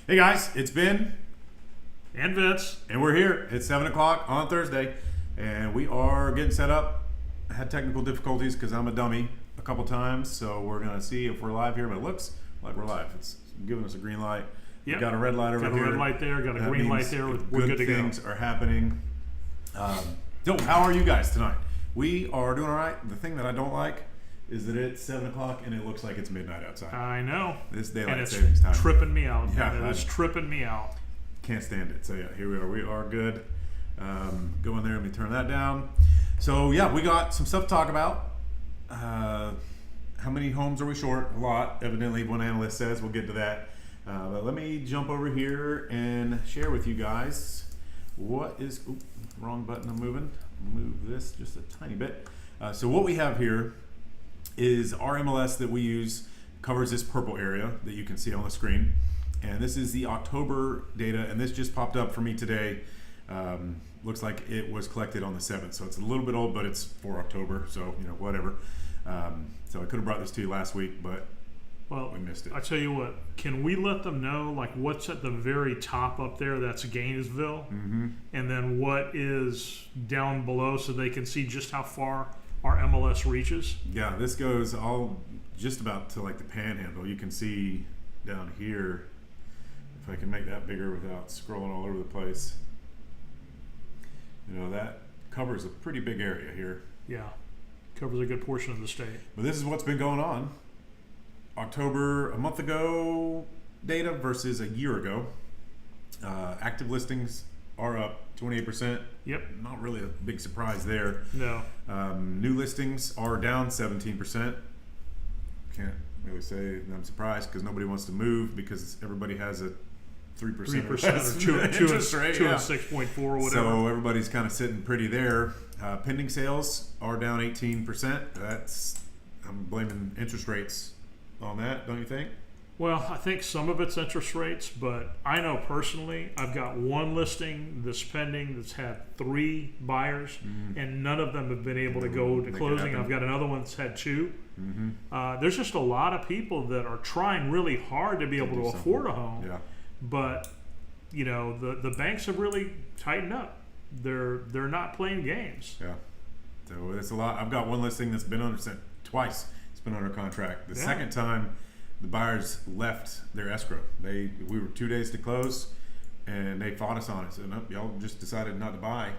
Hey guys, it's Ben And Vince. and we're here. It's 7 o'clock on Thursday and we are getting set up. I had technical difficulties because I'm a dummy a couple times, so we're going to see if we're live here, but it looks like we're live. It's giving us a green light. Yep. We've got a red light over Got here. a red light there, got a That green light means there. We're good to go. things are happening. So how are you guys tonight? We are doing all right. The thing that I don't like is that it's 7 o'clock and it looks like it's midnight outside. I know. This And daylight it's savings time. tripping me out. Yeah, It's tripping me out. Can't stand it. So yeah, here we are. We are good. Go in there. Let me turn that down. So yeah, we got some stuff to talk about. How many homes are we short? A lot. Evidently, one analyst says. We'll get to that. But let me jump over here and share with you guys what is. Oops, wrong button. I'm moving. Move this just a tiny bit. So what we have here is our MLS that we use, covers this purple area that you can see on the screen. And this is the October data, and this just popped up for me today. Looks like it was collected on the 7th, so it's a little bit old, but it's for October, so you know, whatever. So I could have brought this to you last week, but we missed it. I tell you what, can we let them know like what's at the very top up there? That's Gainesville, and then what is down below, so they can see just how far our MLS reaches. Yeah, this goes all just about to like the Panhandle. You can see down here, if I can make that bigger without scrolling all over the place. You know, that covers a pretty big area here. Yeah, covers a good portion of the state. But this is what's been going on. October, a month ago data versus a year ago. Active listings are up 28%. Yep. Not really a big surprise there. No. New listings are down 17%. Can't really say I'm surprised because nobody wants to move because everybody has a 3% 3% or or 2 interest rate. and Yeah. 6.4 or whatever. So everybody's kind of sitting pretty there. Pending sales are down 18%. I'm blaming interest rates on that, don't you think? Well, I think some of it's interest rates, but I know personally I've got one listing that's pending that's had 3 buyers, and none of them have been able to go to Make it closing. happen. I've got another one that's had 2. There's just a lot of people that are trying really hard to be able to afford a home, Yeah. but you know the banks have really tightened up. They're not playing games. Yeah. So it's a lot. I've got one listing that's been under twice. It's been under contract. The second time, the buyers left their escrow. We were 2 days to close, and they fought us on it. So nope, y'all just decided not to buy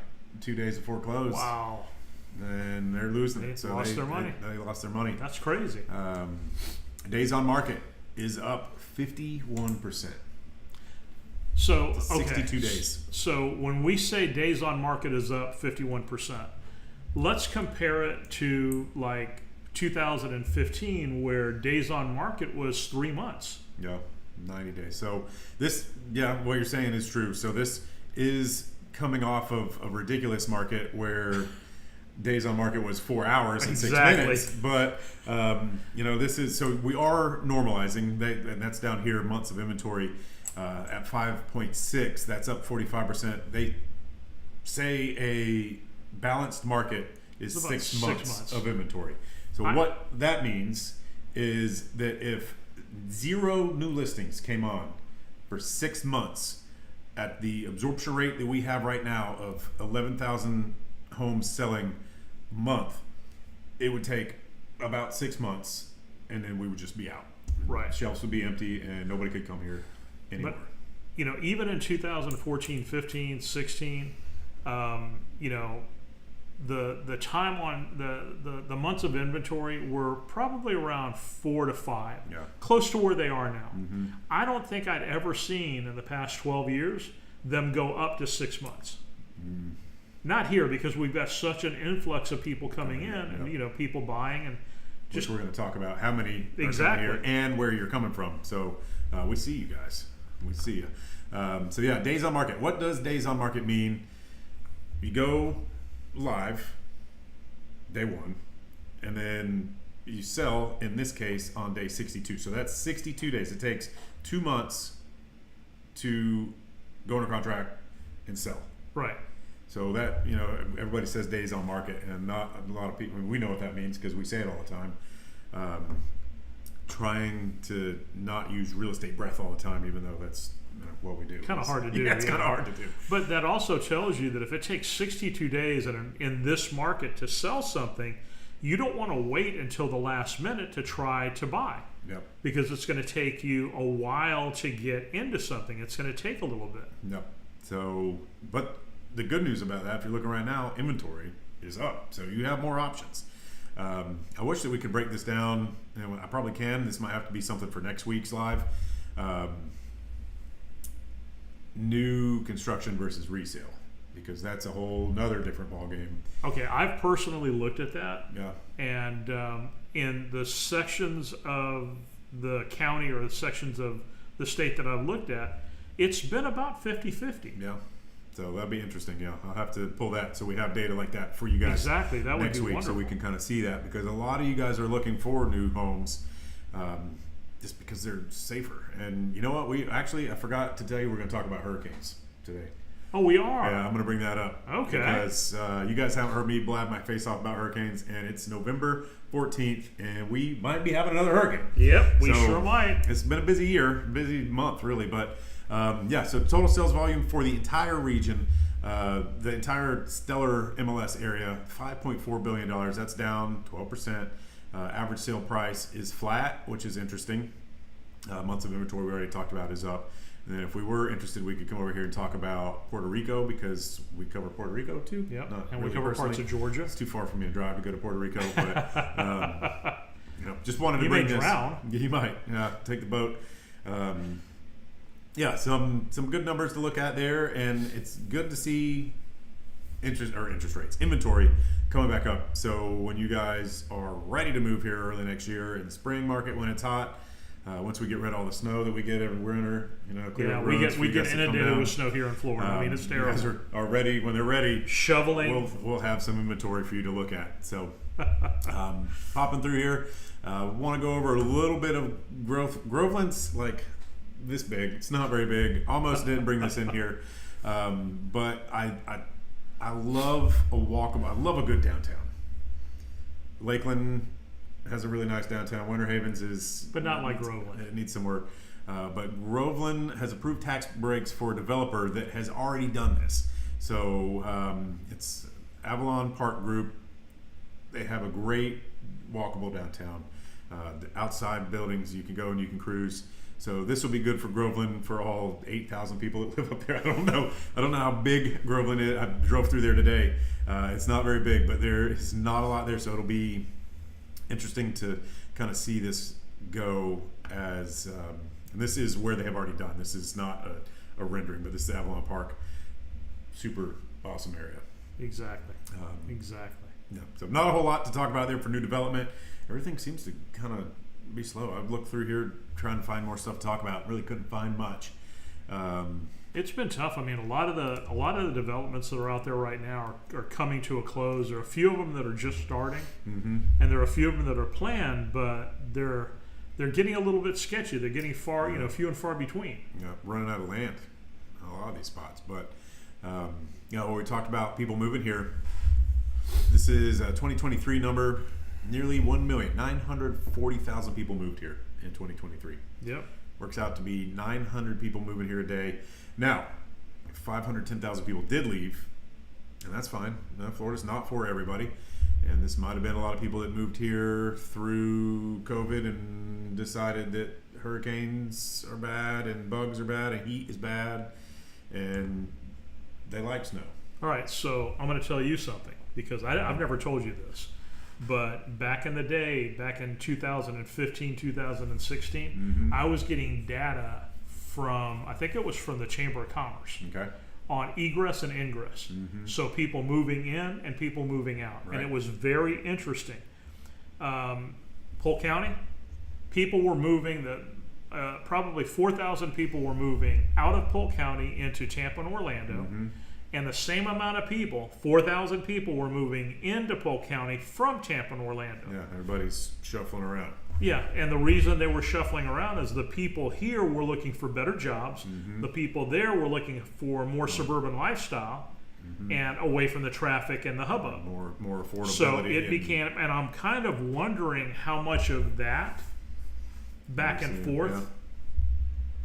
2 days before close. Wow. And they're losing. They So lost their money. They lost their money. That's crazy. Days on market is up 51%. So, to 62 days. So when we say days on market is up 51%, let's compare it to like 2015 where days on market was 3 months. Yeah, 90 days. So this, what you're saying is true. So this is coming off of a ridiculous market where days on market was 4 hours and 6 minutes. But, this is, so we are normalizing, and that's down here, months of inventory at 5.6. That's up 45%. They say a balanced market is 6 months of inventory. So what that means is that if 0 new listings came on for 6 months at the absorption rate that we have right now of 11,000 homes selling a month, it would take about 6 months and then we would just be out. Right. Shelves would be empty and nobody could come here anymore. But, even in 2014, 15, 16, the time on the months of inventory were probably around 4 to 5, close to where they are now. I don't think I'd ever seen in the past 12 years them go up to 6 months. Not here, because we've got such an influx of people coming in, and people buying, and just we're going to talk about how many are exactly coming here and where you're coming from. So we see you guys. We see you. Days on market. What does days on market mean? You go live day 1 and then you sell, in this case, on day 62. So that's 62 days. It takes 2 months to go under contract and sell. Right. So that, everybody says days on market, and not a lot of people, we know what that means because we say it all the time. Trying to not use real estate breath all the time, even though that's what we do. Kind of hard to do. Yeah, it's kind of hard to do. But that also tells you that if it takes 62 days in this market to sell something, you don't want to wait until the last minute to try to buy. Yep. Because it's going to take you a while to get into something. It's going to take a little bit. Yep. So, but the good news about that, if you're looking right now, inventory is up. So you have more options. I wish that we could break this down. And I probably can. This might have to be something for next week's live. New construction versus resale, because that's a whole nother different ballgame. Okay, I've personally looked at that. Yeah. And in the sections of the county or the sections of the state that I've looked at, it's been about 50-50. Yeah. So that'd be interesting. Yeah, I'll have to pull that so we have data like that for you guys. Exactly, that would next be week, wonderful. so we can kind of see that, because a lot of you guys are looking for new homes, just because they're safer. And you know what? I forgot to tell you we're going to talk about hurricanes today. Oh, we are. Yeah, I'm going to bring that up. Okay. Because you guys haven't heard me blab my face off about hurricanes, and it's November 14th, and we might be having another hurricane. Yep, we sure might. It's been a busy year, busy month, really. But so total sales volume for the entire region, the entire stellar MLS area, $5.4 billion. That's down 12%. Average sale price is flat, which is interesting. Months of inventory we already talked about is up. And then if we were interested, we could come over here and talk about Puerto Rico, because we cover Puerto Rico too. Yep, Not and really we cover parts of Georgia. It's too far for me to drive to go to Puerto Rico, but just wanted to you bring may this. Drown. You might. Yeah, take the boat. Some good numbers to look at there, and it's good to see interest rates, inventory coming back up. So when you guys are ready to move here early next year in the spring market when it's hot, once we get rid of all the snow that we get every winter, clear Yeah, roads we get inundated with snow here in Florida. I mean, it's terrible. You guys are ready. When they're ready, shoveling. We'll have some inventory for you to look at. So popping through here, want to go over a little bit of growth. Groveland's like this big. It's not very big. Almost didn't bring this in here, but I love a walkable. I love a good downtown. Lakeland has a really nice downtown. Winter Havens is, but not like Groveland. It needs some work. But Groveland has approved tax breaks for a developer that has already done this. So it's Avalon Park Group. They have a great walkable downtown. The outside buildings, you can go and you can cruise. So this will be good for Groveland, for all 8,000 people that live up there. I don't know how big Groveland is. I drove through there today. It's not very big, but there is not a lot there. So it'll be interesting to kind of see this go as, and this is where they have already done. This is not a rendering, but this is Avalon Park. Super awesome area. Exactly. Exactly. Yeah. So not a whole lot to talk about there for new development. Everything seems to kind of be slow. I've looked through here trying to find more stuff to talk about. Really couldn't find much. It's been tough. I mean, a lot of the developments that are out there right now are coming to a close. There are a few of them that are just starting, and there are a few of them that are planned, but they're getting a little bit sketchy. They're getting far, few and far between. Yeah, running out of land in a lot of these spots. But we talked about people moving here. This is a 2023 number. Nearly 1,940,000 people moved here in 2023. Yep. Works out to be 900 people moving here a day. Now, 510,000 people did leave, and that's fine. Florida's not for everybody, and this might have been a lot of people that moved here through COVID and decided that hurricanes are bad and bugs are bad and heat is bad, and they like snow. All right, so I'm going to tell you something, because I've never told you this. But back in the day, back in 2015, 2016, I was getting data from, I think it was from the Chamber of Commerce, on egress and ingress. So people moving in and people moving out. Right. And it was very interesting. Polk County, people were moving, probably 4,000 people were moving out of Polk County into Tampa and Orlando. And the same amount of people, 4,000 people, were moving into Polk County from Tampa and Orlando. Yeah, everybody's shuffling around. Yeah, and the reason they were shuffling around is the people here were looking for better jobs. The people there were looking for more suburban lifestyle and away from the traffic and the hubbub. More affordability. So it became, and I'm kind of wondering how much of that back and forth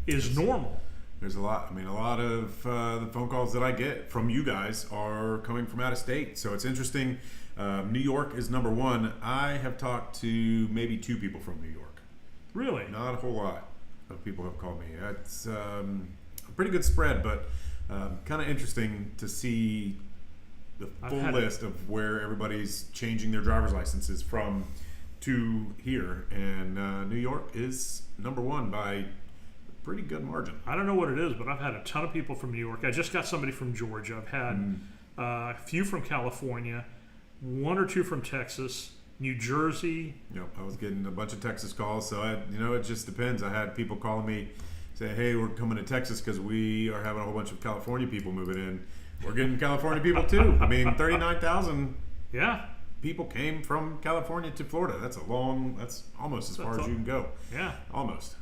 is normal. There's a lot. I mean, a lot of the phone calls that I get from you guys are coming from out of state. So it's interesting. New York is number one. I have talked to maybe 2 people from New York. Really? Not a whole lot of people have called me. It's a pretty good spread, but kind of interesting to see the full list of where everybody's changing their driver's licenses from to here. And New York is number one by pretty good margin. I don't know what it is, but I've had a ton of people from New York. I just got somebody from Georgia. I've had a few from California, 1 or 2 from Texas, New Jersey. Yep, I was getting a bunch of Texas calls, so it just depends. I had people calling me saying, "Hey, we're coming to Texas because we are having a whole bunch of California people moving in." We're getting California people too. I mean, 39,000 people came from California to Florida. That's almost as far as you can go. Yeah, almost.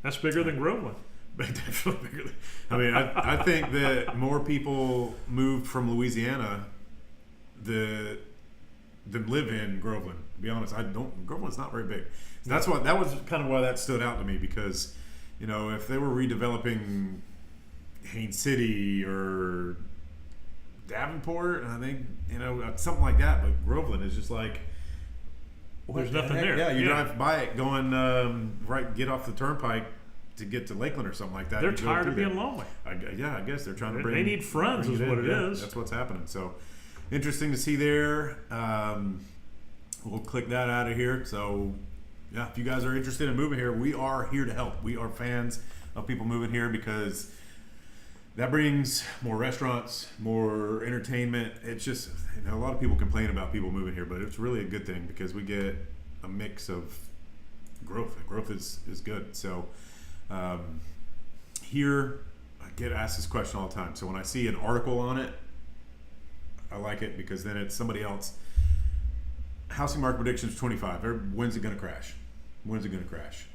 That's bigger than Groveland. Definitely bigger than, I mean, I think that more people moved from Louisiana than live in Groveland. To be honest, Groveland's not very big. That was kind of why that stood out to me, because if they were redeveloping Haines City or Davenport, I think something like that, but Groveland is just like, there's nothing there. Yeah, you drive by it going get off the turnpike to get to Lakeland or something like that. They're tired of being lonely. I guess they're trying to They need friends, is what it is. That's what's happening. So interesting to see there. We'll click that out of here. So yeah, if you guys are interested in moving here, we are here to help. We are fans of people moving here because that brings more restaurants, more entertainment. It's just, a lot of people complain about people moving here, but it's really a good thing because we get a mix of growth. Growth is good. So here, I get asked this question all the time. So when I see an article on it, I like it because then it's somebody else. Housing market predictions 25. When's it going to crash? When's it going to crash?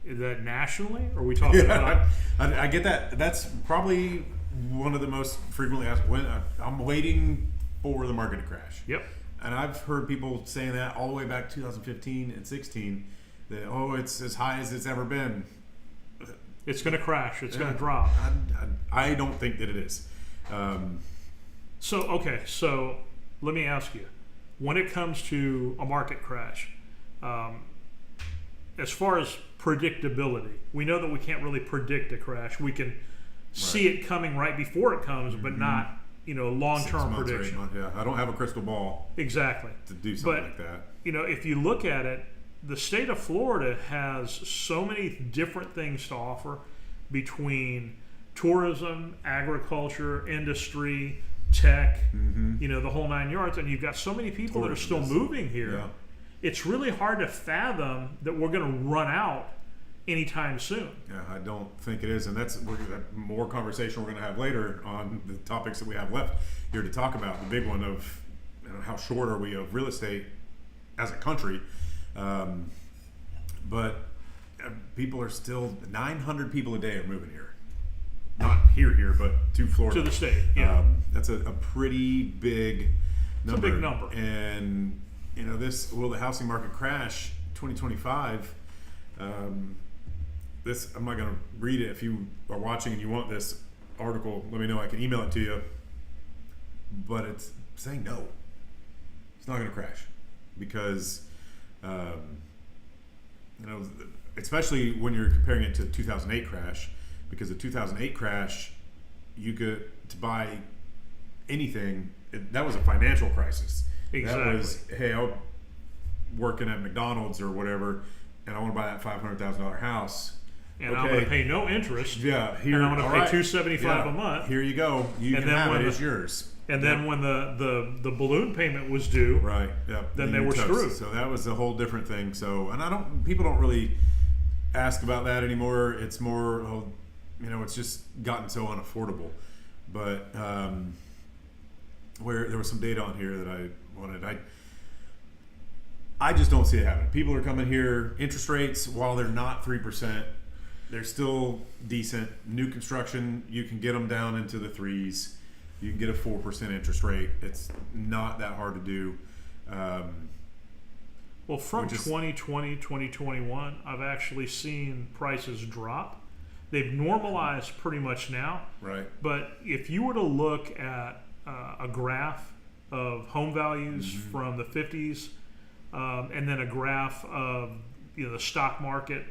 Is that nationally, or are we talking about? I get that. That's probably one of the most frequently asked. I'm waiting for the market to crash. Yep. And I've heard people saying that all the way back 2015 and 16. That it's as high as it's ever been. It's going to crash. It's going to drop. I don't think that it is. So let me ask you, when it comes to a market crash, as far as predictability, we know that we can't really predict a crash. We can see it coming right before it comes, but not long-term prediction. Yeah, I don't have a crystal ball. Exactly. To do something like that. If you look at it, the state of Florida has so many different things to offer between tourism, agriculture, industry, tech, the whole 9 yards, and you've got so many people that are still moving here. Yeah. It's really hard to fathom that we're going to run out anytime soon. Yeah, I don't think it is, and we're going to have more conversation we're going to have later on the topics that we have left here to talk about. The big one of how short are we of real estate as a country, but people are still 900 people a day are moving here. Not here, but to Florida. To the state, yeah. That's a pretty big number. It's a big number. And, will the housing market crash 2025? I'm not going to read it. If you are watching and you want this article, let me know. I can email it to you. But it's saying no. It's not going to crash. Because, especially when you're comparing it to the 2008 crash, because the 2008 crash, you could, to buy anything, that was a financial crisis. Exactly. That was, hey, I'm working at McDonald's or whatever, and I want to buy that $500,000 house. And I'm going to pay no interest. Yeah, and I'm going to pay $275 a month. Here you go. You can have it. It's yours. And then when the balloon payment was due, right? Yeah. Then they were screwed. So that was a whole different thing. So, and people don't really ask about that anymore. It's more, it's just gotten so unaffordable. But where there was some data on here that I wanted, I just don't see it happening. People are coming here. Interest rates, while they're not 3%, they're still decent. New construction, you can get them down into the 3s. You can get a 4% interest rate. It's not that hard to do. Well, from 2020, 2021, I've actually seen prices drop They've normalized pretty much now. Right. But if you were to look at a graph of home values from the 50s, and then a graph of the stock market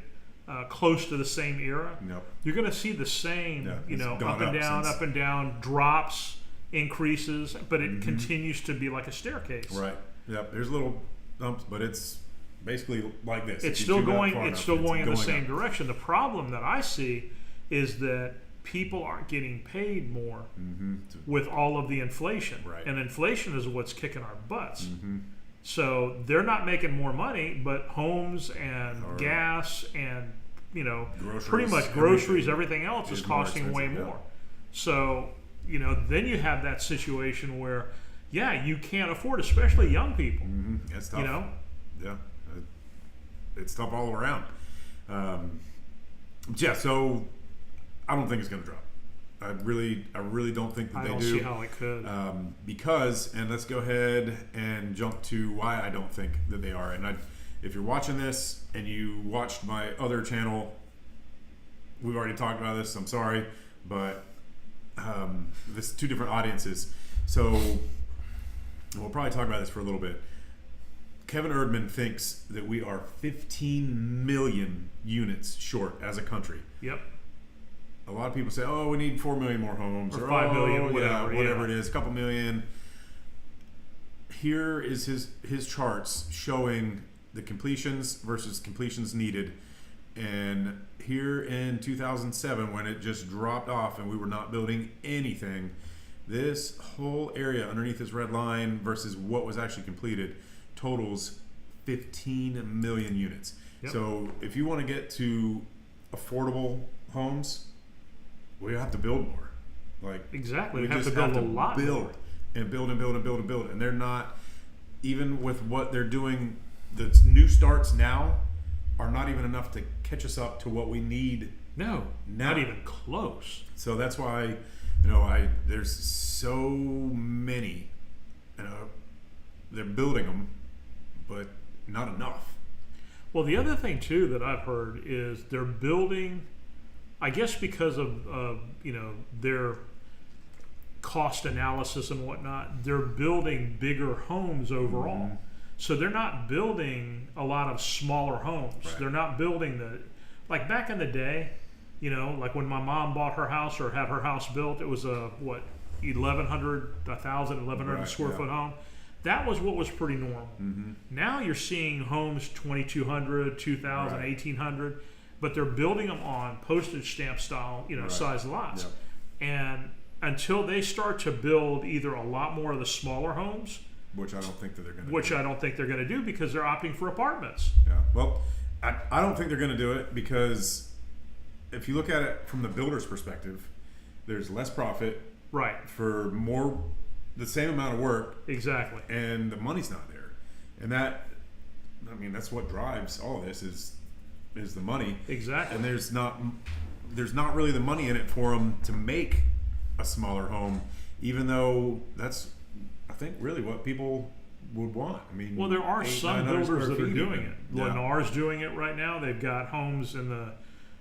close to the same era, you're going to see the same, up and down, drops, increases, but it continues to be like a staircase. Right. Yep. There's little bumps, but it's basically like this. It's still going. It's still going in the same direction. The problem that I see is that people aren't getting paid more with all of the inflation, and inflation is what's kicking our butts. So they're not making more money, but homes and gas and pretty much groceries, everything else is costing way more. So then you have that situation where, you can't afford, especially young people. It's tough. Yeah, it's tough all around. So I don't think it's going to drop. I really don't think that they do. I don't see how it could. Because, and let's go ahead and jump to why I don't think that they are. And if you're watching this and you watched my other channel, we've already talked about this. I'm sorry, but this is two different audiences. So we'll probably talk about this for a little bit. Kevin Erdman thinks that we are 15 million units short as a country. Yep. A lot of people say, we need 4 million more homes. Or 5 million, whatever it is, a couple million. Here is his charts showing the completions versus completions needed. And here in 2007, when it just dropped off and we were not building anything, this whole area underneath this red line versus what was actually completed totals 15 million units. Yep. So if you want to get to affordable homes, we have to build more. Exactly, we have just to build have a lot build more. And build and build and build and build. And they're not, even with what they're doing, the new starts now are not even enough to catch us up to what we need. No, now. Not even close. So that's why, there's so many. They're building them, but not enough. Well, the other thing too that I've heard is they're building, I guess because of their cost analysis and whatnot, they're building bigger homes overall. So they're not building a lot of smaller homes. Right. They're not building like back in the day, like when my mom bought her house or had her house built, it was a 1,100 square foot home. That was what was pretty normal. Now you're seeing homes 2,200, 2,000, 1,800, but they're building them on postage stamp style, size lots. Yep. And until they start to build either a lot more of the smaller homes, which I don't think that they're going to I don't think they're going to do because they're opting for apartments. Yeah. Well, I don't think they're going to do it because if you look at it from the builder's perspective, there's less profit. Right. For the same amount of work. Exactly. And the money's not there. And that's what drives all of this is the money. Exactly. And there's not really the money in it for them to make a smaller home, even though that's, I think, really what people would want. Well, there are some builders that are doing it. Yeah. Lennar's doing it right now. They've got homes in the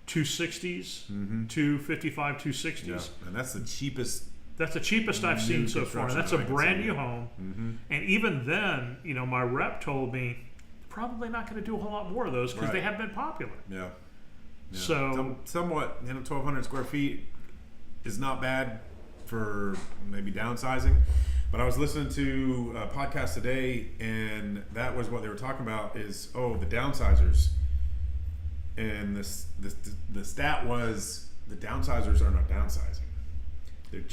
260s, 255, 260s. Yeah. And that's the cheapest. That's the cheapest I've seen so far. That's a brand new home. And even then, my rep told me probably not going to do a whole lot more of those because they have been popular. Yeah. So somewhat, 1,200 square feet is not bad for maybe downsizing. But I was listening to a podcast today, and that was what they were talking about is, the downsizers. And the stat was the downsizers are not downsizing.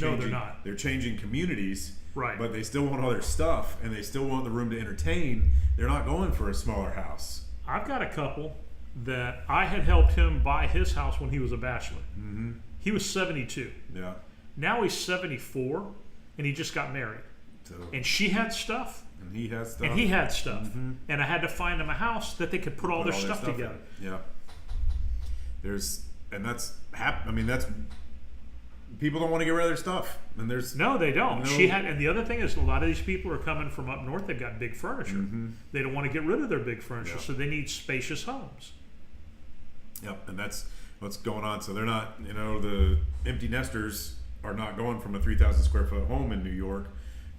No, they're not. They're changing communities, right? But they still want all their stuff, and they still want the room to entertain. They're not going for a smaller house. I've got a couple that I had helped him buy his house when he was a bachelor. He was 72. Yeah. Now he's 74, and he just got married. So, and she had stuff. And he had stuff. And he had stuff. And I had to find him a house that they could put all their stuff together. Yeah. That's people don't want to get rid of their stuff. And no, they don't. And the other thing is, a lot of these people are coming from up north. They've got big furniture. They don't want to get rid of their big furniture, so they need spacious homes. Yep, and that's what's going on. So they're not, the empty nesters are not going from a 3,000 square foot home in New York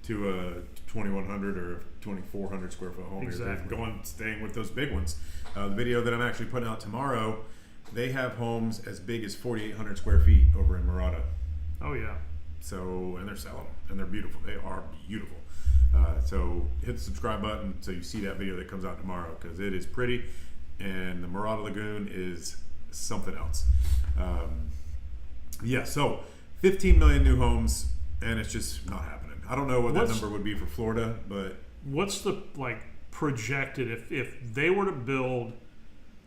to a 2,100 or 2,400 square foot home. Exactly. They're staying with those big ones. The video that I'm actually putting out tomorrow, they have homes as big as 4,800 square feet over in Murata. Oh yeah. So, and they're selling them, and they're beautiful. They are beautiful. So hit the subscribe button so you see that video that comes out tomorrow, because it is pretty, and the Murata Lagoon is something else. So 15 million new homes, and it's just not happening. I don't know what that number would be for Florida, but what's the projected if they were to build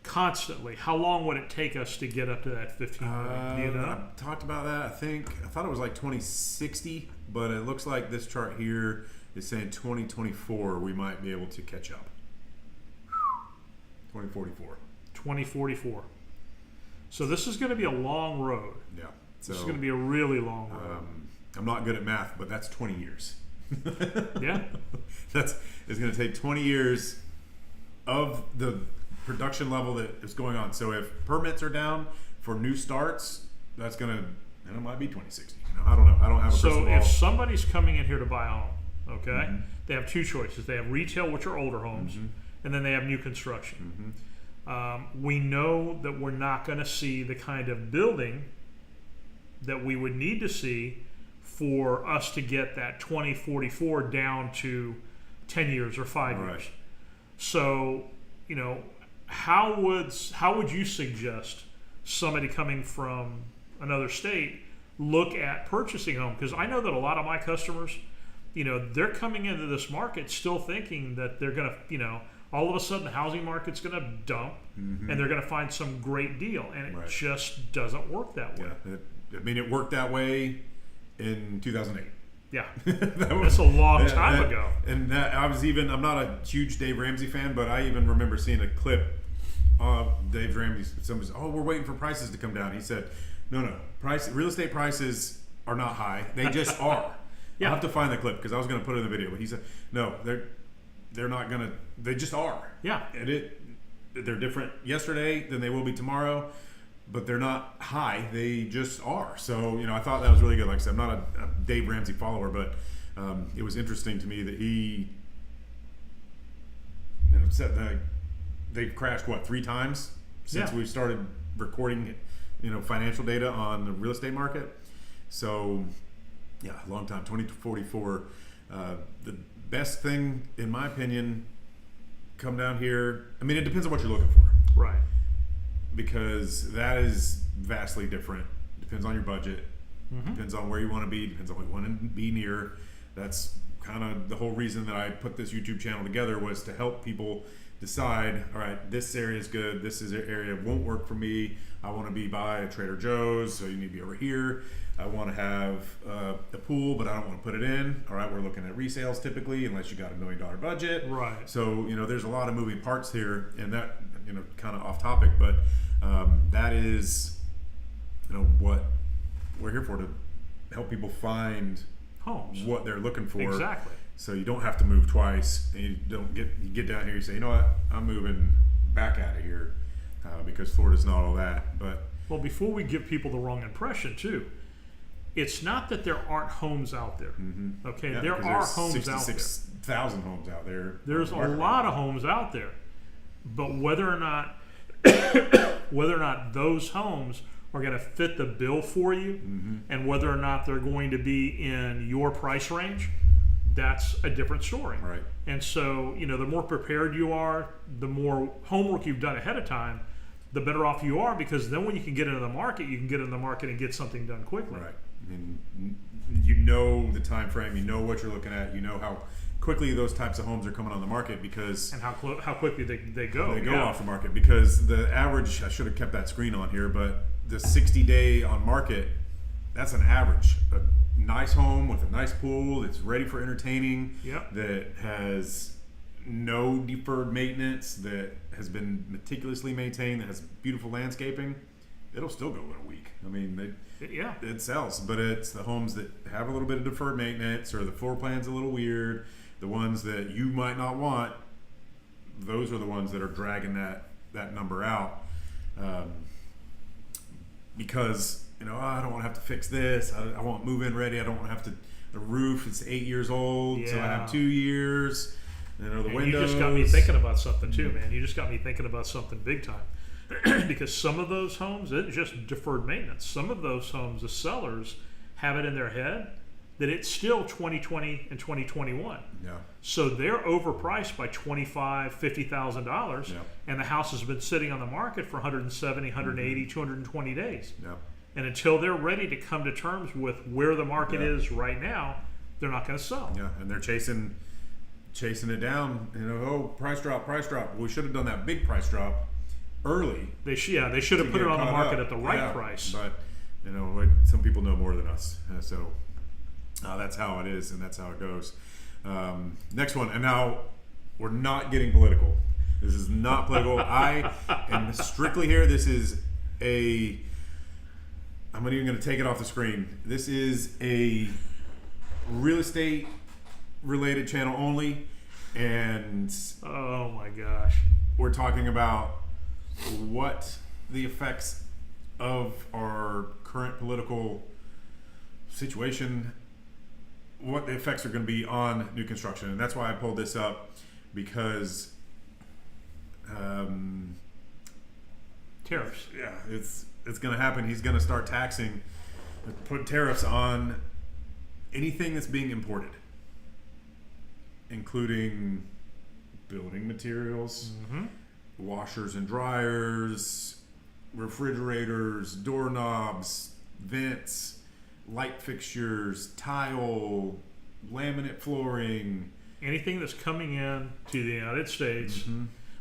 constantly, how long would it take us to get up to that 15 million? Do you know? I talked about that. I thought it was like 2060, but it looks like this chart here is saying 2024 we might be able to catch up. 2044. 2044. So this is going to be a long road. Yeah. So, this is going to be a really long road. I'm not good at math, but that's 20 years. Yeah. It's going to take 20 years of the production level that is going on. So if permits are down for new starts, that's going to, and it might be 2060. I don't know. I don't have a crystal ball. So if somebody's coming in here to buy a home, okay, they have two choices. They have retail, which are older homes, and then they have new construction. We know that we're not going to see the kind of building that we would need to see for us to get that 2044 down to 10 years or 5 years. Right. So, how would you suggest somebody coming from another state look at purchasing a home? Because I know that a lot of my customers, they're coming into this market still thinking that they're going to, all of a sudden the housing market's going to dump and they're going to find some great deal. And it just doesn't work that way. Yeah. It worked that way in 2008. Yeah. That's a long time ago. And I'm not a huge Dave Ramsey fan, but I even remember seeing a clip of Dave Ramsey. Somebody said, we're waiting for prices to come down. He said, no, real estate prices are not high. They just are. Yeah. I'll have to find the clip because I was going to put it in the video, but he said, no, they're not going to, they just are. Yeah. And they're different yesterday than they will be tomorrow, but they're not high. They just are. So, I thought that was really good. Like I said, I'm not a Dave Ramsey follower, but it was interesting to me that he said that they've crashed, 3 times since we've started recording, financial data on the real estate market. So, a long time, 2044. The best thing, in my opinion, come down here. I mean, it depends on what you're looking for. Right. Because that is vastly different. Depends on your budget. Depends on where you want to be. Depends on what you want to be near. That's kind of the whole reason that I put this YouTube channel together, was to help people decide, all right, this area is good. This is an area that won't work for me. I want to be by a Trader Joe's, so you need to be over here. I want to have a pool, but I don't want to put it in. All right, we're looking at resales typically, unless you got $1 million budget. Right. So, there's a lot of moving parts here, and that, kind of off topic, but that is, what we're here for, to help people find homes, what they're looking for. Exactly. So you don't have to move twice, and you get down here. You say, I'm moving back out of here because Florida's not all that. But before we give people the wrong impression too, it's not that there aren't homes out there. Okay, there are homes out there. 66,000 homes out there. There's a lot of homes out there, but whether or not those homes are going to fit the bill for you, and whether or not they're going to be in your price range, that's a different story. Right. And so, the more prepared you are, the more homework you've done ahead of time, the better off you are, because then when you can get into the market, you can get in the market and get something done quickly. Right. And the time frame, what you're looking at, how quickly those types of homes are coming on the market, because and how quickly they go. They go off the market, because the average, I should have kept that screen on here, but the 60-day on market, that's an average. A nice home with a nice pool that's ready for entertaining, that has no deferred maintenance, that has been meticulously maintained, that has beautiful landscaping, it'll still go in a week. I mean, it sells, but it's the homes that have a little bit of deferred maintenance, or the floor plan's a little weird, the ones that you might not want, those are the ones that are dragging that number out. because I don't want to have to fix this. I want move-in ready. I don't want to have to. The roof is 8 years old, so I have 2 years. The windows. You just got me thinking about something too, man. You just got me thinking about something big time. Because some of those homes, it's just deferred maintenance. Some of those homes, the sellers have it in their head that it's still 2020 and 2021. Yeah. So they're overpriced by $25,000, $50,000, and the house has been sitting on the market for 170, 180, 220 days. Yeah. And until they're ready to come to terms with where the market is right now, they're not going to sell. Yeah, and they're chasing it down. Price drop. We should have done that big price drop early. They should have put it on the market at the right price. But some people know more than us, so that's how it is, and that's how it goes. Next one, and now we're not getting political. This is not political. I am strictly here. This is I'm not even going to take it off the screen. This is a real estate related channel only, and oh my gosh, we're talking about what the effects of our current political situation, what the effects are going to be on new construction. And that's why I pulled this up, because tariffs. Yeah, it's going to happen. He's going to start taxing, put tariffs on anything that's being imported, including building materials, washers and dryers, refrigerators, doorknobs, vents, light fixtures, tile, laminate flooring. Anything that's coming in to the United States.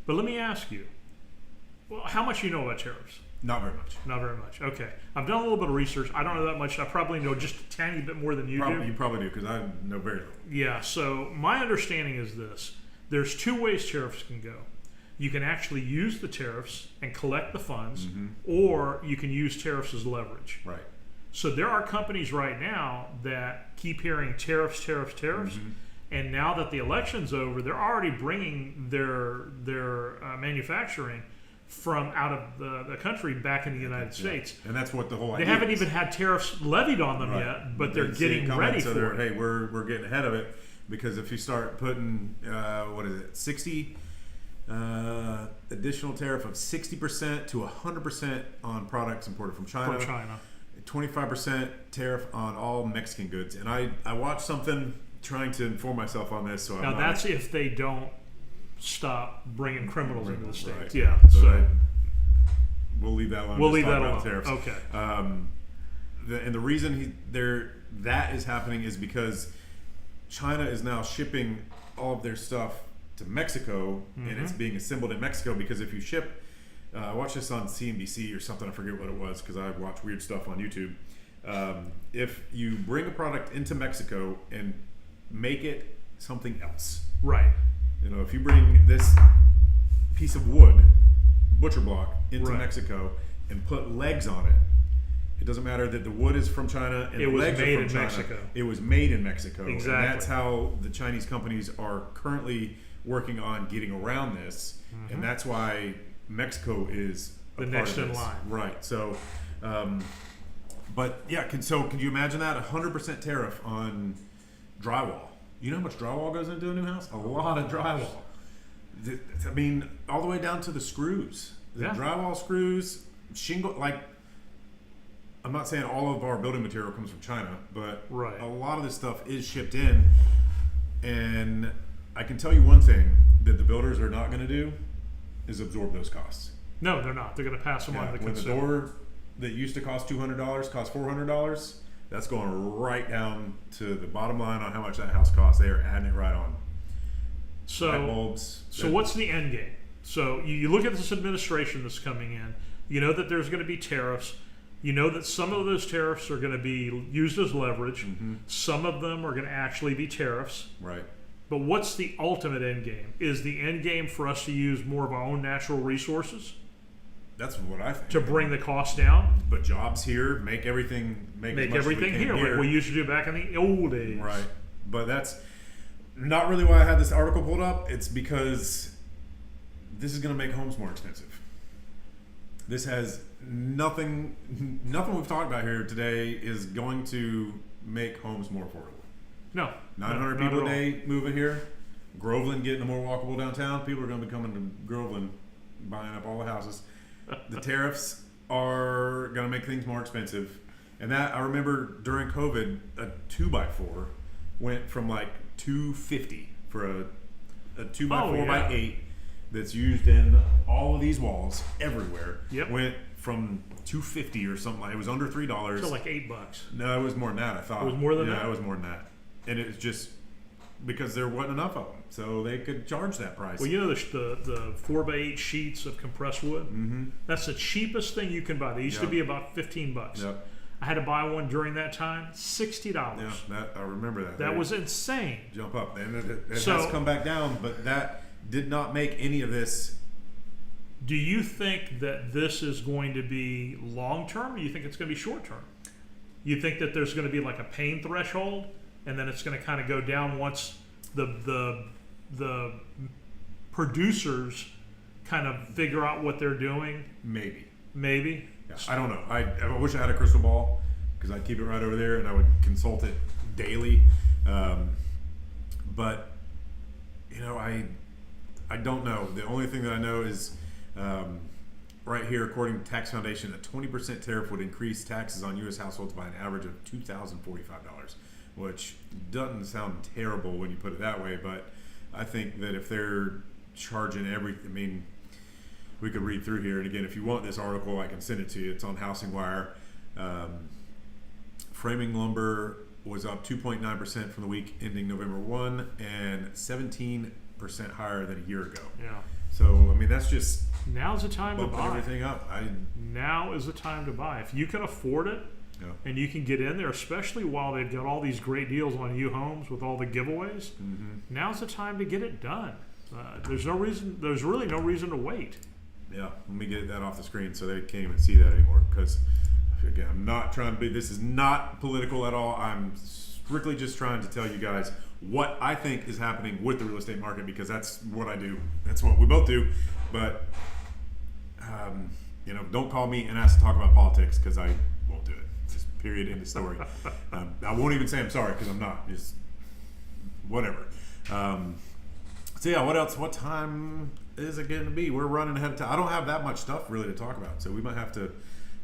But let me ask you, how much do you know about tariffs? Not very much. Not very much. Okay. I've done a little bit of research. I don't know that much. I probably know just a tiny bit more than you do. You probably do, because I know very little. Yeah. So my understanding is this. There's two ways tariffs can go. You can actually use the tariffs and collect the funds, or you can use tariffs as leverage. Right. So there are companies right now that keep hearing tariffs, and now that the election's over, they're already bringing their manufacturing from out of the country back in the United States. And that's what the whole idea is. They haven't even had tariffs levied on them yet, but they're getting ready for it. Hey, we're getting ahead of it, because if you start putting 60 additional tariff of 60% to 100% on products imported from China. 25% tariff on all Mexican goods. And I watched something trying to inform myself on this. So that's if they don't stop bringing criminals into the States. Right. Yeah. So we'll leave that alone. We'll leave that alone. Tariffs. Okay. And the reason that is happening is because China is now shipping all of their stuff to Mexico, and it's being assembled in Mexico, because if you ship, I watched this on CNBC or something, I forget what it was, because I watch weird stuff on YouTube. If you bring a product into Mexico and make it something else, right? If you bring this piece of wood, butcher block, into Mexico and put legs on it, it doesn't matter that the wood is from China and the legs are from China. Mexico. It was made in Mexico. Exactly. And that's how the Chinese companies are currently working on getting around this, and that's why Mexico is the next in line. Right. So, but yeah, can you imagine that 100% tariff on drywall? You know how much drywall goes into a new house? A lot of drywall. I mean, all the way down to the screws, drywall screws, shingle. Like, I'm not saying all of our building material comes from China, but a lot of this stuff is shipped in, and I can tell you one thing that the builders are not going to do is absorb those costs. No, they're not. They're going to pass them on to the consumer. When the door that used to cost $200 costs $400, that's going right down to the bottom line on how much that house costs. They are adding it right on. Light bulbs. So what's the end game? So you look at this administration that's coming in. You know that there's going to be tariffs. You know that some of those tariffs are going to be used as leverage. Some of them are going to actually be tariffs. Right. But what's the ultimate end game? Is the end game for us to use more of our own natural resources? That's what I think. To bring the cost down? But jobs here, make everything here, like we used to do back in the old days. Right. But that's not really why I had this article pulled up. It's because this is going to make homes more expensive. This has nothing we've talked about here today is going to make homes more affordable. No. 900 people a day moving here. Groveland getting a more walkable downtown. People are going to be coming to Groveland, buying up all the houses. The tariffs are going to make things more expensive. And that, I remember during COVID, a 2x4 went from like $250 for a 2x4 by 8 that's used in all of these walls everywhere. Yep. Went from $250 or something like, it was under $3. So like $8. No, it was more than that, I thought. It was more than that? Yeah, it was more than that. And it was just because there wasn't enough of them, so they could charge that price. Well, you know the 4x8 sheets of compressed wood? Mm-hmm. That's the cheapest thing you can buy. They used to be about $15. Yep. I had to buy one during that time, $60. Yeah, I remember that. That was insane. Jump up. And it has come back down, but that did not make any of this. Do you think that this is going to be long-term, or you think it's going to be short-term? You think that there's going to be like a pain threshold, and then it's going to kind of go down once the producers kind of figure out what they're doing? Maybe. Yeah, I don't know. I wish I had a crystal ball because I'd keep it right over there and I would consult it daily. But you know, I don't know. The only thing that I know is right here, according to Tax Foundation, a 20% tariff would increase taxes on U.S. households by an average of $2,045, which doesn't sound terrible when you put it that way. But I think that if they're charging everything, I mean, we could read through here. And again, if you want this article, I can send it to you. It's on Housing Wire. Framing lumber was up 2.9% from the week ending November 1 and 17% higher than a year ago. Yeah. So, I mean, that's just now's the time to buy. Everything up. Now is the time to buy. If you can afford it, and you can get in there, especially while they've got all these great deals on U homes with all the giveaways, now's the time to get it done. There's really no reason to wait. Yeah, let me get that off the screen so they can't even see that anymore. Because again, I'm not trying to be. This is not political at all. I'm strictly just trying to tell you guys what I think is happening with the real estate market, because that's what I do. That's what we both do. But you know, don't call me and ask to talk about politics, because I won't do it. Just period. End of story. I won't even say I'm sorry, because I'm not. Just whatever. So yeah, what else? What time is it going to be? We're running ahead of time. I don't have that much stuff really to talk about, so we might have to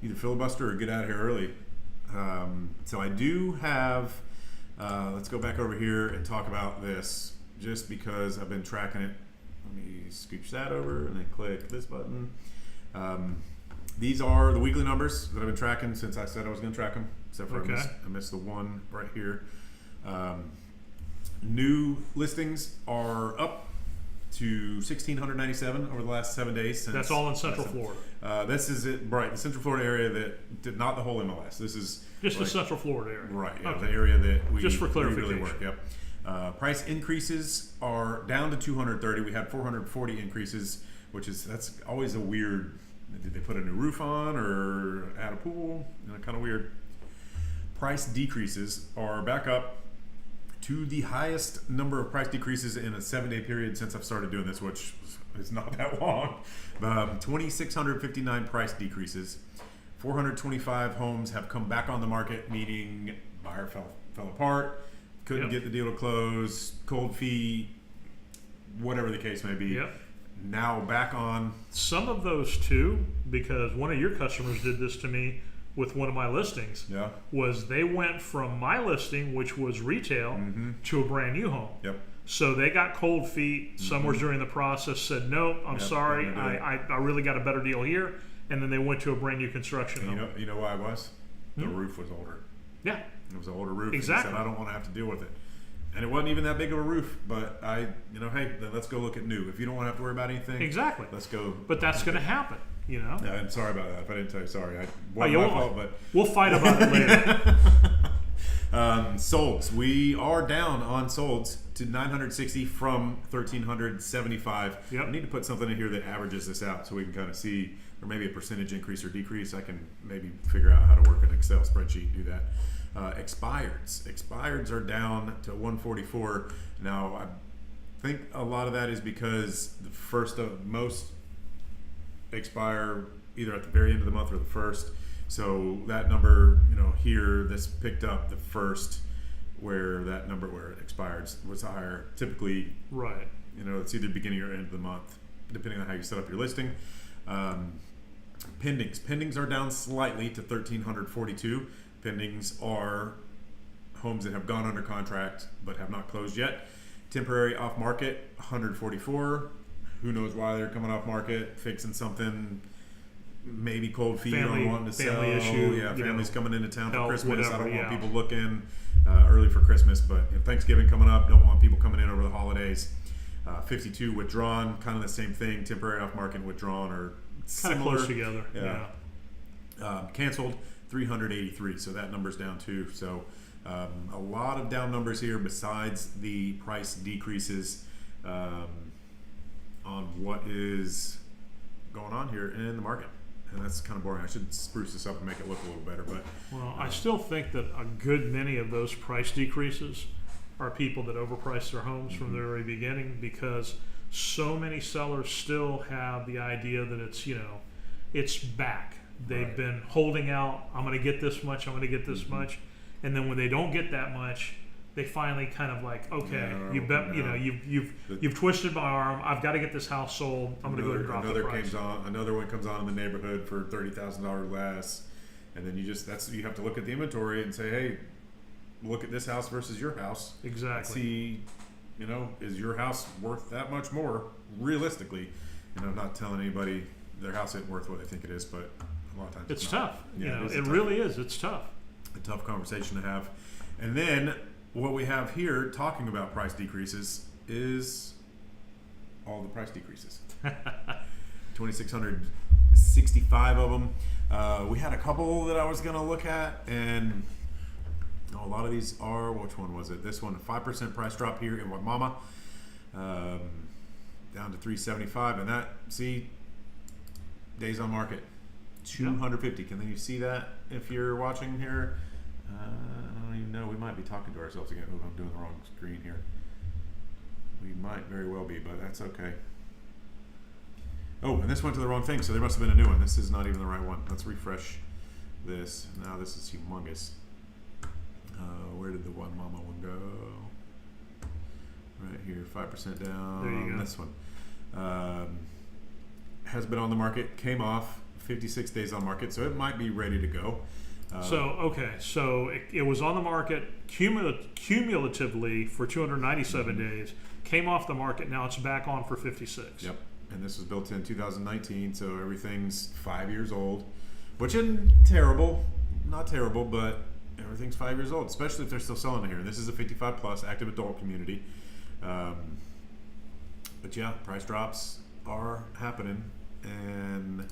either filibuster or get out of here early. So I do have. Let's go back over here and talk about this, just because I've been tracking it. Let me scooch that over and then click this button. These are the weekly numbers that I've been tracking since I said I was going to track them, except for I missed the one right here. New listings are up to 1,697 over the last 7 days. That's all in Central Florida. This is it, right? The Central Florida area that did not the whole MLS. This is just the Central Florida area, right? Yeah, the area that we just for clarification. Really work. Yep. Price increases are down to 230. We had 440 increases, that's always a weird. Did they put a new roof on or add a pool? Kind of weird. Price decreases are back up to the highest number of price decreases in a 7-day period since I've started doing this, which is not that long. 2,659 price decreases. 425 homes have come back on the market, meaning buyer fell apart, couldn't get the deal to close, cold feet, whatever the case may be. Yep. Now back on. Some of those too, because one of your customers did this to me with one of my listings. Yeah. Was they went from my listing, which was retail, to a brand new home. Yep. So they got cold feet. Somewhere during the process said, nope, I'm sorry, I really got a better deal here. And then they went to a brand new construction home. You know why it was? The roof was older. Yeah. It was an older roof. Exactly. He said, I don't want to have to deal with it. And it wasn't even that big of a roof, but hey, then let's go look at new. If you don't want to have to worry about anything, exactly. Let's go. But that's going to happen, Yeah, I'm sorry about that. If I didn't tell you, sorry. My fault, but we'll fight about it later. Solds. We are down on solds to 960 from 1,375. Yep. I need to put something in here that averages this out so we can kind of see, or maybe a percentage increase or decrease. I can maybe figure out how to work an Excel spreadsheet and do that. Expireds are down to 144. Now, I think a lot of that is because the first of most expire either at the very end of the month or the first. So that number, here, this picked up the first, where that number where it expired was higher. Typically, right. It's either beginning or end of the month, depending on how you set up your listing. Pendings are down slightly to 1,342. Pendings are homes that have gone under contract but have not closed yet. Temporary off market, 144. Who knows why they're coming off market? Fixing something, maybe cold feet on wanting to sell. Issue, yeah, families coming into town for Christmas. Whatever, I don't want people looking early for Christmas, but Thanksgiving coming up, don't want people coming in over the holidays. 52 withdrawn, kind of the same thing. Temporary off market and withdrawn are kind similar. of close together. Yeah. Canceled 383, so that number's down too. So a lot of down numbers here besides the price decreases on what is going on here in the market. And that's kind of boring. I should spruce this up and make it look a little better. But I still think that a good many of those price decreases are people that overpriced their homes from the very beginning, because so many sellers still have the idea that it's back. They've been holding out. I'm going to get this much. I'm going to get this much, and then when they don't get that much, they finally kind of like, okay, you've twisted my arm. I've got to get this house sold. I'm going to go and drop the price. Another one comes on in the neighborhood for $30,000 less, and then you have to look at the inventory and say, hey, look at this house versus your house. Exactly. See, is your house worth that much more realistically? I'm not telling anybody their house isn't worth what they think it is, but a lot of times it's tough. Yeah, it really is. It's tough. A tough conversation to have. And then what we have here talking about price decreases is all the price decreases. 2,665 of them. We had a couple that I was going to look at, and a lot of these are, which one was it? This one, 5% price drop here in Wamama, down to 375, and that, see, days on market, 250. Can you see that if you're watching here? I don't even know. We might be talking to ourselves again. Oh, I'm doing the wrong screen here. We might very well be, but that's okay. Oh, and this went to the wrong thing, so there must have been a new one. This is not even the right one. Let's refresh this. Now this is humongous. Where did the one mama one go? Right here, 5% down. There you go. This one has been on the market, came off, 56 days on market, so it might be ready to go. So it was on the market cumulatively for 297 days, came off the market, now it's back on for 56. Yep, and this was built in 2019, so everything's 5 years old, which isn't terrible, not terrible, but everything's 5 years old, especially if they're still selling it here. This is a 55 plus active adult community. But yeah, price drops are happening, and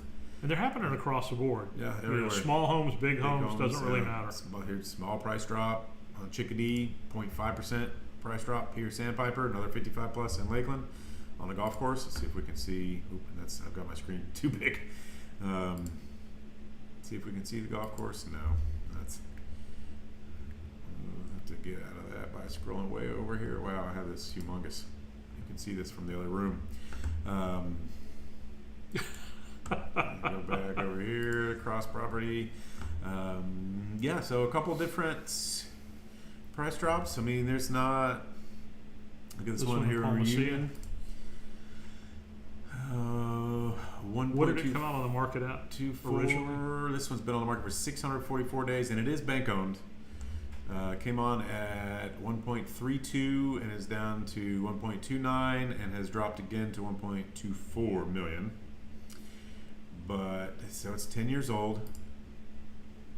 they're happening across the board. Yeah, everywhere. Small homes, big homes, doesn't really matter. Here's small price drop on Chickadee, 0.5% price drop here, Sandpiper, another 55 plus in Lakeland on a golf course. Let's see if we can see. I've got my screen too big. See if we can see the golf course. No, I'll have to get out of that by scrolling way over here. Wow, I have this humongous. You can see this from the other room. Go back over here, cross property. So a couple different price drops. I mean, there's not. Look at this one here, Reunion. What did it come out on the market at? 2.4. This one's been on the market for 644 days, and it is bank owned. Came on at 1.32 and is down to 1.29 and has dropped again to 1.24 million. But so it's 10 years old,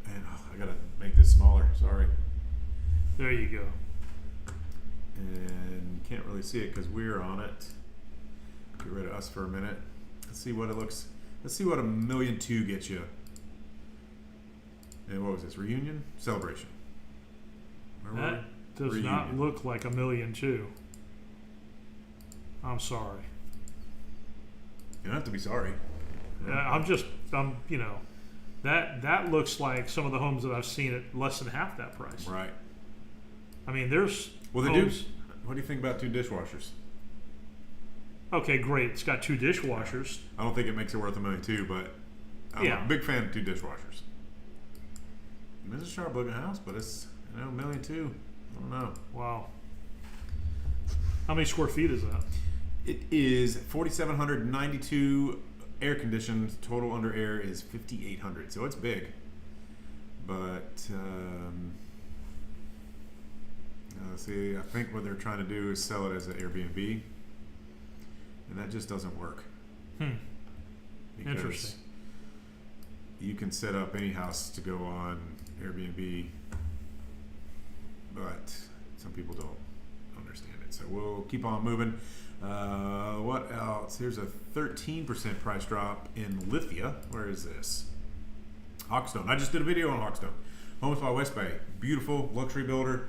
and I gotta make this smaller. Sorry. There you go. And can't really see it because we're on it. Get rid of us for a minute. Let's see what it looks. Let's see what 1.2 million gets you. And what was this? Reunion? Celebration. That does not look like 1.2 million. I'm sorry. You don't have to be sorry. That looks like some of the homes that I've seen at less than half that price. Right. I mean, there's What do you think about 2 dishwashers? Okay, great. It's got 2 dishwashers. I don't think it makes it worth 1.2 million, but I'm a big fan of 2 dishwashers. It's a sharp looking house, but it's $1.2 million. I don't know. Wow. How many square feet is that? It is 4,792 air conditioned. Total under air is 5,800. So it's big. But see, I think what they're trying to do is sell it as an Airbnb, and that just doesn't work. Interesting. You can set up any house to go on Airbnb, but some people don't understand it. So we'll keep on moving. What else? Here's a 13% price drop in Lithia. Where is this? Hawkstone. I just did a video on Hawkstone. Homes by West Bay. Beautiful luxury builder.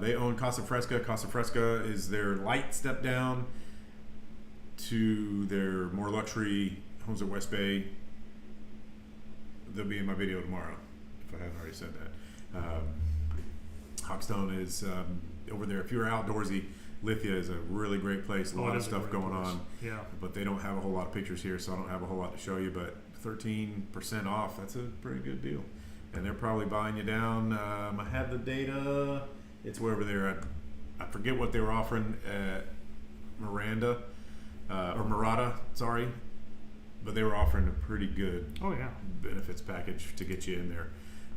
They own Casa Fresca. Casa Fresca is their light step down to their more luxury homes at West Bay. They'll be in my video tomorrow, if I haven't already said that. Hawkstone is over there. If you're outdoorsy, Lithia is a really great place. A lot of stuff going on. Yeah. But they don't have a whole lot of pictures here, so I don't have a whole lot to show you. But 13% off, that's a pretty good deal. And they're probably buying you down. I have the data. It's wherever they're at. I forget what they were offering at Murata, sorry. But they were offering a pretty good benefits package to get you in there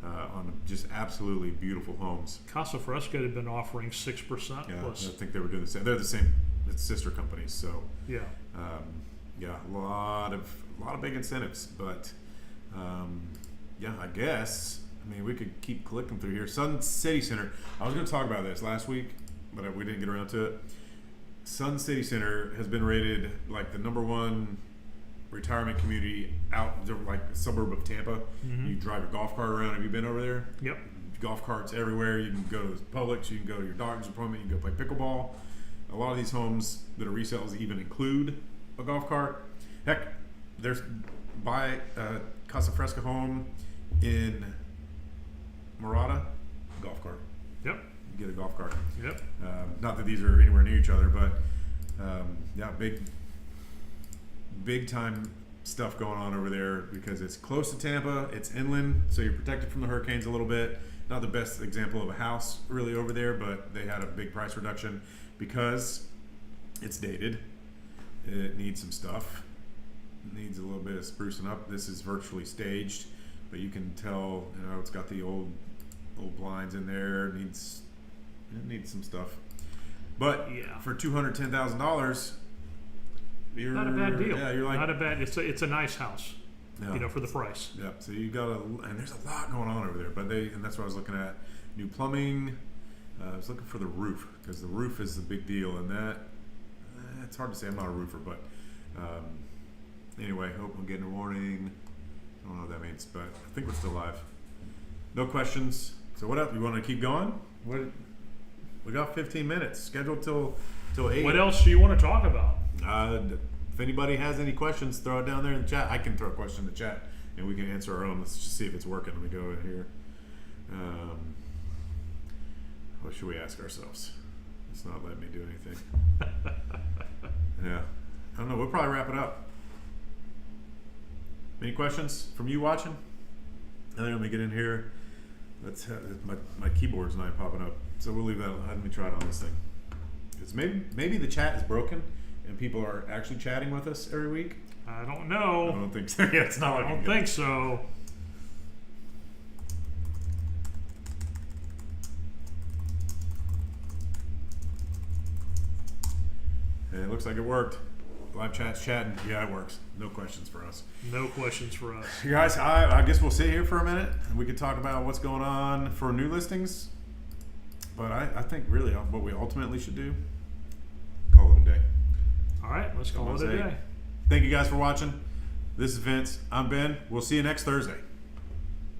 on just absolutely beautiful homes. Casa Fresca had been offering 6% Yeah, plus. I think they were doing the same. They're the same. It's sister companies, so Yeah. a lot of big incentives. But I guess. I mean, we could keep clicking through here. Sun City Center. I was going to talk about this last week, but we didn't get around to it. Sun City Center has been rated like the #1 retirement community out, like a suburb of Tampa. You drive your golf cart around. Have you been over there? Yep. Golf carts everywhere. You can go to Publix. You can go to your doctor's appointment. You can go play pickleball. A lot of these homes that are resales even include a golf cart. Heck, there's buy a Casa Fresca home in Murata, golf cart. Yep. Get a golf cart. Yep. Not that these are anywhere near each other, but big time stuff going on over there because it's close to Tampa. It's inland, so you're protected from the hurricanes a little bit. Not the best example of a house really over there, but they had a big price reduction because it's dated. It needs some stuff. It needs a little bit of sprucing up. This is virtually staged, but you can tell, it's got the old blinds in there. It needs some stuff. But for $210,000, you're not a bad deal. Yeah, you're like not a bad. It's a nice house. Yeah. For the price. Yeah. So you got and there's a lot going on over there. But and that's what I was looking at. New plumbing. I was looking for the roof because the roof is the big deal, and that it's hard to say. I'm not a roofer, but anyway, hope I'm getting a warning. I don't know what that means, but I think we're still live. No questions. So what else? You want to keep going? We got 15 minutes scheduled till 8. What else do you want to talk about? If anybody has any questions, throw it down there in the chat. I can throw a question in the chat, and we can answer our own. Let's just see if it's working. Let me go in here. What should we ask ourselves? It's not letting me do anything. Yeah. I don't know. We'll probably wrap it up. Any questions from you watching? And then let me get in here. Let's have my keyboard's not popping up, so we'll leave that. Let me try it on this thing. Because maybe the chat is broken and people are actually chatting with us every week. I don't know. I don't think so. Yeah, it's not. I don't think so. And it looks like it worked. Live chat's chatting. Yeah, it works. No questions for us. No questions for us. You guys, I guess we'll sit here for a minute and we could talk about what's going on for new listings. But I think really what we ultimately should do, call it a day. All right, let's call it a day. Thank you guys for watching. This is Vince. I'm Ben. We'll see you next Thursday.